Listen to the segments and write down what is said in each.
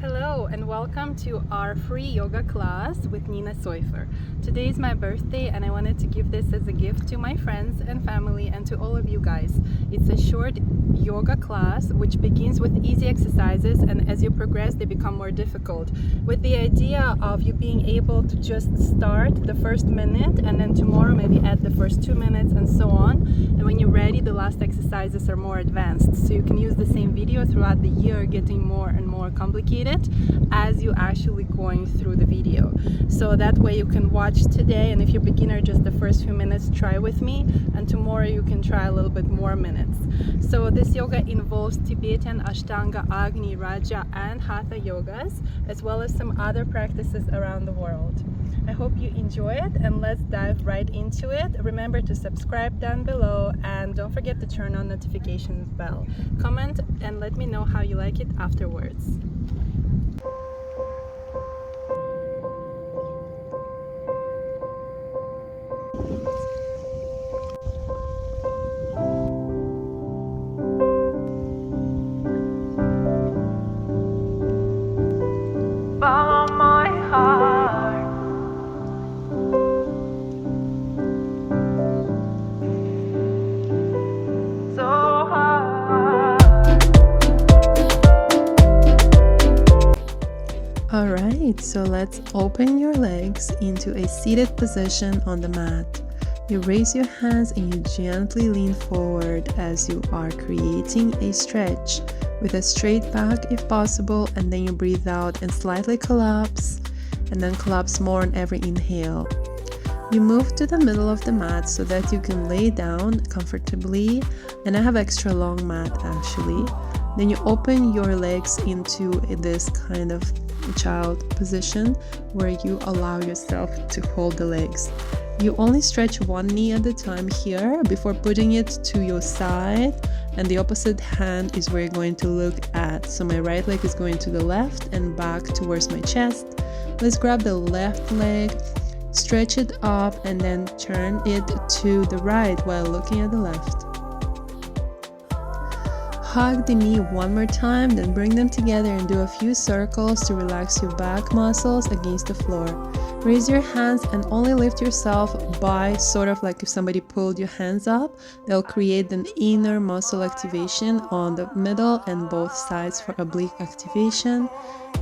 Hello and welcome to our free yoga class with Nina Soyfer. Today is my birthday and I wanted to give this as a gift to my friends and family and to all of you guys. It's a short yoga class which begins with easy exercises, and as you progress they become more difficult, with the idea of you being able to just start the first minute and then tomorrow maybe add the first 2 minutes and so on. And when you're ready, the last exercises are more advanced, so you can use the same video throughout the year, getting more and more complicated as you actually going through the video. So that way you can watch today, and if you're beginner, just the first few minutes try with me, and tomorrow you can try a little bit more minutes. So this yoga involves Tibetan Ashtanga, Agni, Raja and Hatha yogas, as well as some other practices around the world. I hope you enjoy it, and let's dive right into it. Remember to subscribe down below and don't forget to turn on notifications bell. Comment and let me know how you like it afterwards. Follow my heart. So hard. Alright, so let's open your legs into a seated position on the mat. You raise your hands and you gently lean forward as you are creating a stretch with a straight back if possible, and then you breathe out and slightly collapse, and then collapse more on every inhale. You move to the middle of the mat so that you can lay down comfortably, and I have extra long mat actually. Then you open your legs into this kind of child position where you allow yourself to hold the legs. You only stretch one knee at a time here before putting it to your side, and the opposite hand is where you're going to look at. So my right leg is going to the left and back towards my chest. Let's grab the left leg, stretch it up, and then turn it to the right while looking at the left. Hug the knee one more time, then bring them together and do a few circles to relax your back muscles against the floor. Raise your hands and only lift yourself by sort of like if somebody pulled your hands up. They'll create an inner muscle activation on the middle and both sides for oblique activation.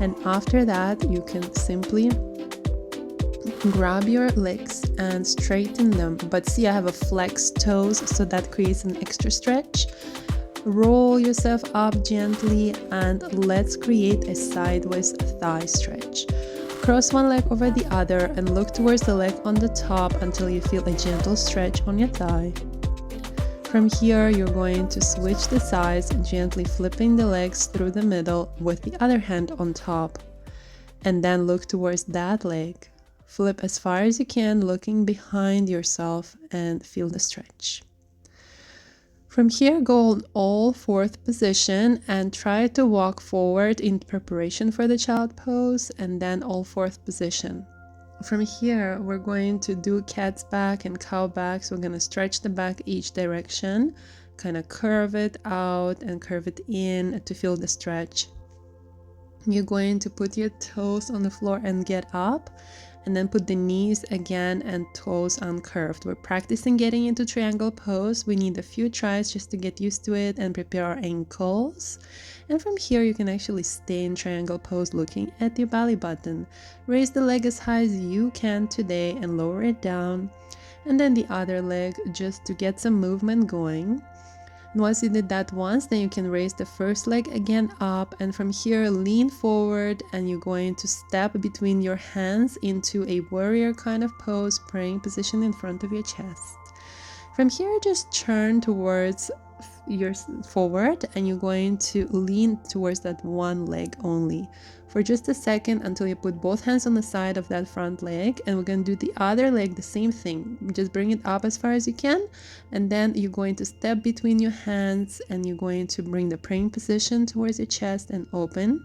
And after that, you can simply grab your legs and straighten them. But see, I have a flexed toes, so that creates an extra stretch. Roll yourself up gently and let's create a sideways thigh stretch. Cross one leg over the other and look towards the leg on the top until you feel a gentle stretch on your thigh. From here, you're going to switch the sides, gently flipping the legs through the middle with the other hand on top. And then look towards that leg. Flip as far as you can, looking behind yourself, and feel the stretch. From here, go on all fourth position and try to walk forward in preparation for the child pose, and then all fourth position. From here, we're going to do cat's back and cow back. So we're going to stretch the back each direction, kind of curve it out and curve it in to feel the stretch. You're going to put your toes on the floor and get up, and then put the knees again and toes uncurved. We're practicing getting into triangle pose. We need a few tries just to get used to it and prepare our ankles. And from here, you can actually stay in triangle pose looking at your belly button. Raise the leg as high as you can today and lower it down. And then the other leg just to get some movement going. And once you did that once, then you can raise the first leg again up, and from here lean forward, and you're going to step between your hands into a warrior kind of pose, praying position in front of your chest. From here, just turn towards your forward, and you're going to lean towards that one leg only for just a second until you put both hands on the side of that front leg. And we're going to do the other leg the same thing. Just bring it up as far as you can, and then you're going to step between your hands, and you're going to bring the praying position towards your chest and open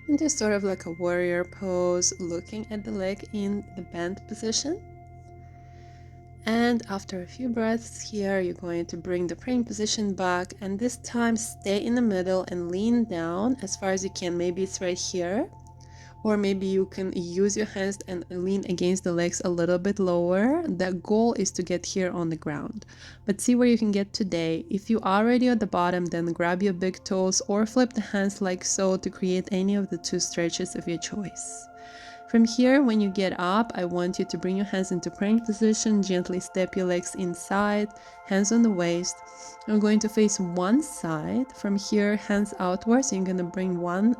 into sort of like a warrior pose, looking at the leg in the bent position. And after a few breaths here, you're going to bring the praying position back, and this time stay in the middle and lean down as far as you can. Maybe it's right here, or maybe you can use your hands and lean against the legs a little bit lower. The goal is to get here on the ground, but see where you can get today. If you are already at the bottom, then grab your big toes or flip the hands like so to create any of the two stretches of your choice. From here, when you get up, I want you to bring your hands into praying position, gently step your legs inside, hands on the waist. You're going to face one side. From here, hands outwards. You're going to bring one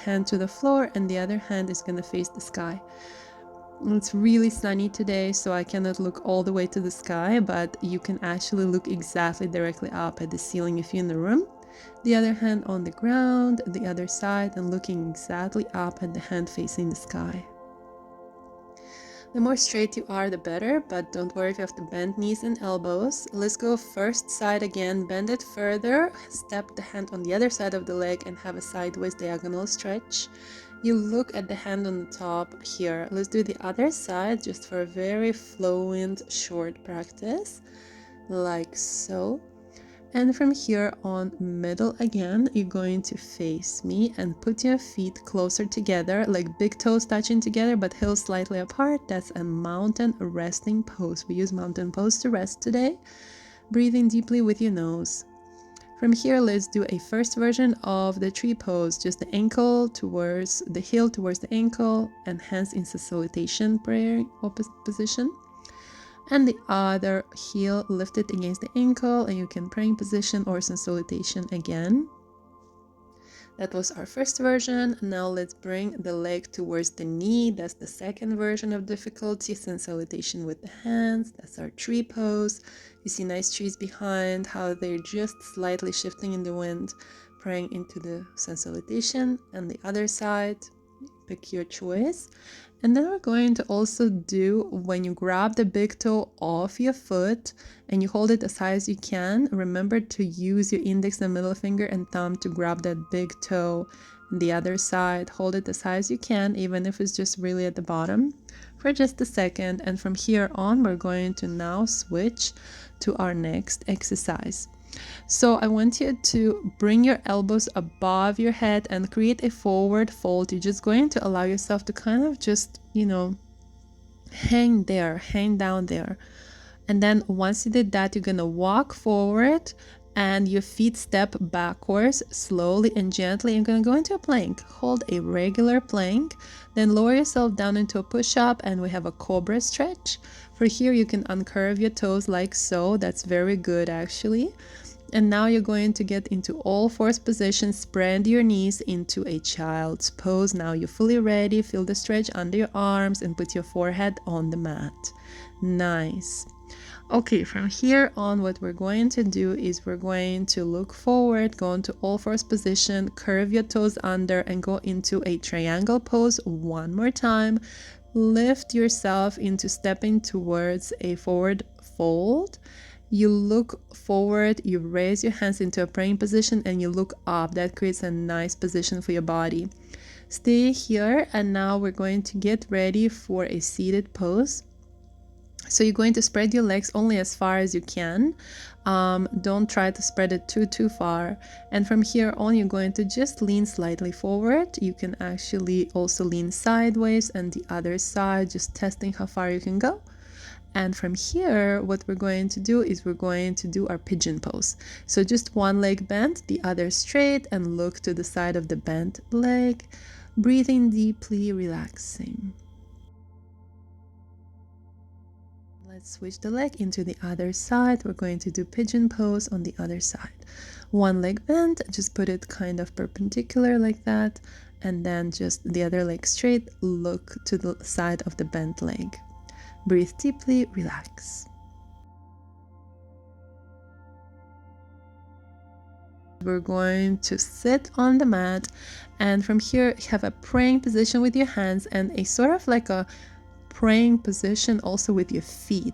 hand to the floor and the other hand is going to face the sky. It's really sunny today, so I cannot look all the way to the sky, but you can actually look exactly directly up at the ceiling if you're in the room. The other hand on the ground, the other side, and looking exactly up at the hand facing the sky. The more straight you are, the better, but don't worry if you have to bend knees and elbows. Let's go first side again, bend it further, step the hand on the other side of the leg and have a sideways diagonal stretch. You look at the hand on the top here. Let's do the other side just for a very fluent, short practice, like so. And from here on middle again, you're going to face me and put your feet closer together, like big toes touching together, but heels slightly apart. That's a mountain resting pose. We use mountain pose to rest today. Breathing deeply with your nose. From here, let's do a first version of the tree pose, just the ankle towards the heel, towards the ankle, and hands in salutation prayer position. And the other heel lifted against the ankle, and you can praying position or salutation again. That was our first version. Now let's bring the leg towards the knee. That's the second version of difficulty, salutation with the hands. That's our tree pose. You see nice trees behind, how they're just slightly shifting in the wind, praying into the salutation. And the other side, pick your choice. And then we're going to also do, when you grab the big toe off your foot and you hold it as high as you can, remember to use your index and middle finger and thumb to grab that big toe. And the other side, hold it as high as you can, even if it's just really at the bottom, for just a second. And from here on, we're going to now switch to our next exercise. So I want you to bring your elbows above your head and create a forward fold. You're just going to allow yourself to kind of just, hang down there. And then once you did that, you're going to walk forward and your feet step backwards slowly and gently. You're going to go into a plank. Hold a regular plank, then lower yourself down into a push-up, and we have a cobra stretch. For here, you can uncurve your toes like so. That's very good, actually. And now you're going to get into all fours position, spread your knees into a child's pose. Now you're fully ready. Feel the stretch under your arms and put your forehead on the mat. Nice. Okay, from here on, what we're going to do is we're going to look forward, go into all fours position, curve your toes under, and go into a triangle pose one more time. Lift yourself into stepping towards a forward fold. You look forward, you raise your hands into a praying position, and you look up. That creates a nice position for your body. Stay here, and now we're going to get ready for a seated pose. So you're going to spread your legs only as far as you can. Don't try to spread it too far. And from here on, you're going to just lean slightly forward. You can actually also lean sideways and the other side, just testing how far you can go. And from here, what we're going to do is we're going to do our pigeon pose. So just one leg bent, the other straight, and look to the side of the bent leg. Breathing deeply, relaxing. Let's switch the leg into the other side. We're going to do pigeon pose on the other side. One leg bent, just put it kind of perpendicular like that. And then just the other leg straight, look to the side of the bent leg. Breathe deeply, relax. We're going to sit on the mat, and from here have a praying position with your hands and a sort of like a praying position also with your feet.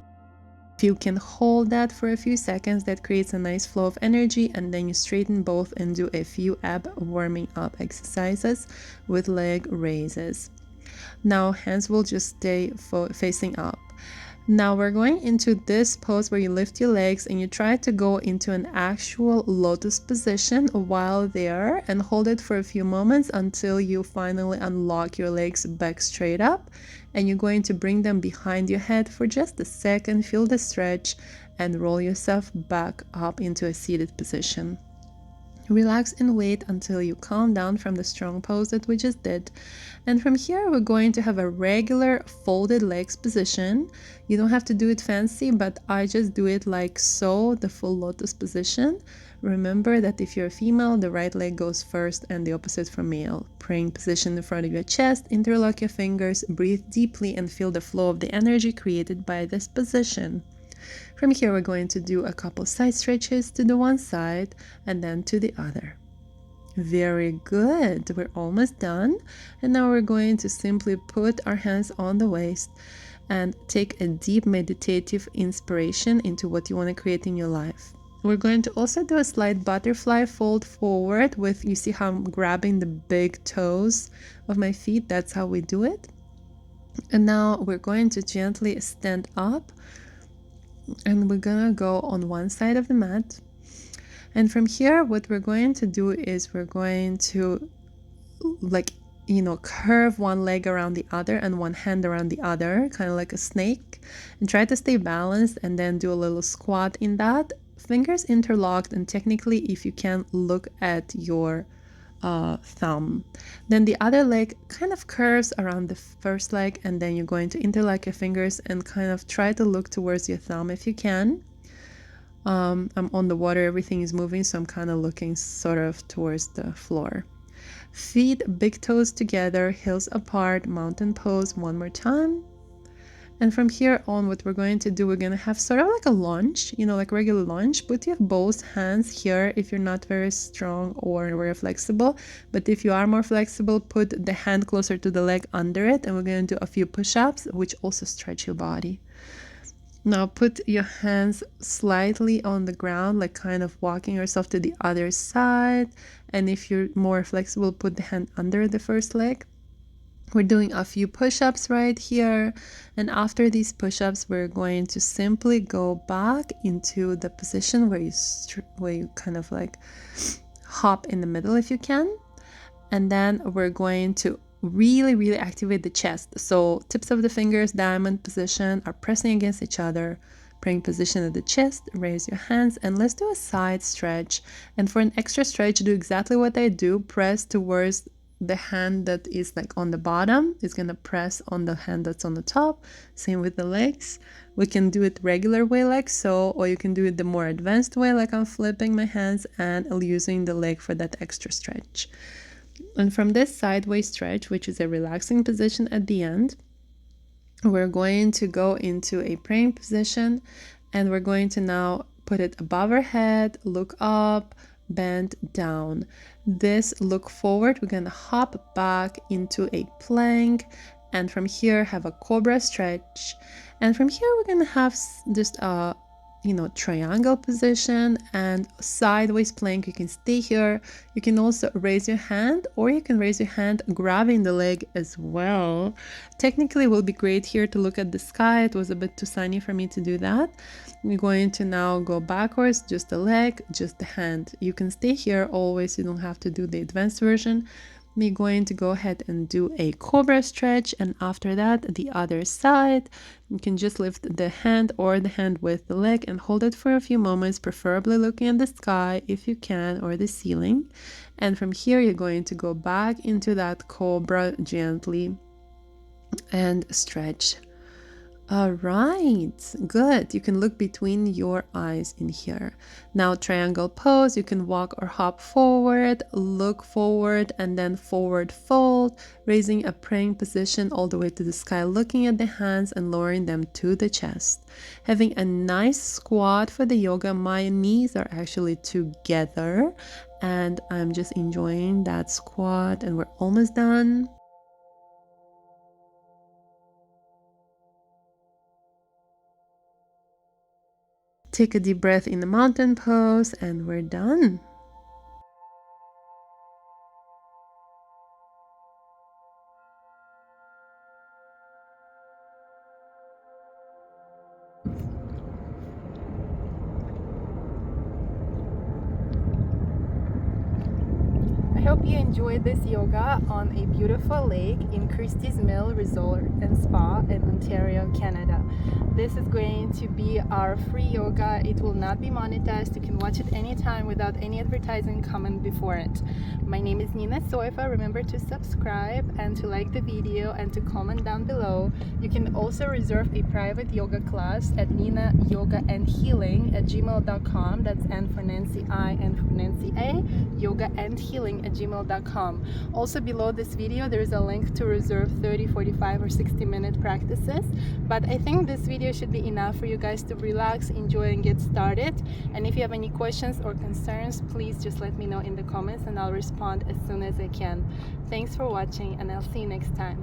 If you can hold that for a few seconds, that creates a nice flow of energy, and then you straighten both and do a few ab warming up exercises with leg raises. Now hands will just stay facing up. Now we're going into this pose where you lift your legs and you try to go into an actual lotus position while there, and hold it for a few moments until you finally unlock your legs back straight up, and you're going to bring them behind your head for just a second, feel the stretch, and roll yourself back up into a seated position. Relax and wait until you calm down from the strong pose that we just did. And from here, we're going to have a regular folded legs position. You don't have to do it fancy, but I just do it like so, the full lotus position. Remember that if you're a female, the right leg goes first and the opposite for male. Praying position in front of your chest, interlock your fingers, breathe deeply and feel the flow of the energy created by this position. From here, we're going to do a couple side stretches to the one side and then to the other. Very good. We're almost done. And now we're going to simply put our hands on the waist and take a deep meditative inspiration into what you want to create in your life. We're going to also do a slight butterfly fold forward with, you see how I'm grabbing the big toes of my feet? That's how we do it. And now we're going to gently stand up, and we're gonna go on one side of the mat. And from here, what we're going to do is we're going to curve one leg around the other and one hand around the other, kind of like a snake, and try to stay balanced, and then do a little squat in that, fingers interlocked, and technically, if you can, look at your thumb. Then the other leg kind of curves around the first leg, and then you're going to interlock your fingers and kind of try to look towards your thumb if you can. I'm on the water, everything is moving, so I'm kind of looking sort of towards the floor. Feet, big toes together, heels apart, mountain pose one more time. And from here on, what we're going to do, we're going to have sort of like a lunge, like regular lunge. Put your both hands here if you're not very strong or very flexible. But if you are more flexible, put the hand closer to the leg under it. And we're going to do a few push-ups, which also stretch your body. Now put your hands slightly on the ground, like kind of walking yourself to the other side. And if you're more flexible, put the hand under the first leg. We're doing a few push-ups right here, and after these push-ups, we're going to simply go back into the position where you kind of like hop in the middle if you can, and then we're going to really activate the chest. So tips of the fingers, diamond position, are pressing against each other. Praying position at the chest, raise your hands, and let's do a side stretch. And for an extra stretch, do exactly what I do. Press towards the hand that is like on the bottom. It's gonna press on the hand that's on the top. Same with the legs. We can do it regular way like so, or you can do it the more advanced way, like I'm flipping my hands and using the leg for that extra stretch. And from this sideways stretch, which is a relaxing position at the end, we're going to go into a praying position, and we're going to now put it above our head, look up, bend down. This look forward, we're going to hop back into a plank, and from here have a cobra stretch. And from here we're going to have just a triangle position and sideways plank. You can stay here. You can also raise your hand, or you can raise your hand grabbing the leg as well. Technically, it will be great here to look at the sky. It was a bit too sunny for me to do that. We're going to now go backwards, just the leg, just the hand. You can stay here always. You don't have to do the advanced version. We're going to go ahead and do a cobra stretch, and after that the other side. You can just lift the hand or the hand with the leg and hold it for a few moments, preferably looking at the sky if you can, or the ceiling. And from here you're going to go back into that cobra gently and stretch. All right, good. You can look between your eyes in here. Now triangle pose, you can walk or hop forward, look forward, and then forward fold, raising a praying position all the way to the sky, looking at the hands and lowering them to the chest. Having a nice squat for the yoga. My knees are actually together and I'm just enjoying that squat, and we're almost done. Take a deep breath in the mountain pose, and we're done. I hope you enjoyed this yoga on a beautiful lake in Christie's Mill Resort and Spa in Ontario, Canada. This is going to be our free yoga. It will not be monetized. You can watch it anytime without any advertising coming before it. My name is Nina Soyfer. Remember to subscribe and to like the video and to comment down below. You can also reserve a private yoga class at ninayogaandhealing@gmail.com. That's N for Nancy I, N for Nancy A, yogaandhealing@gmail.com. Also below this video there is a link to reserve 30, 45 or 60-minute practices, but I think this video should be enough for you guys to relax, enjoy and get started. And if you have any questions or concerns, please just let me know in the comments and I'll respond as soon as I can. Thanks for watching and I'll see you next time.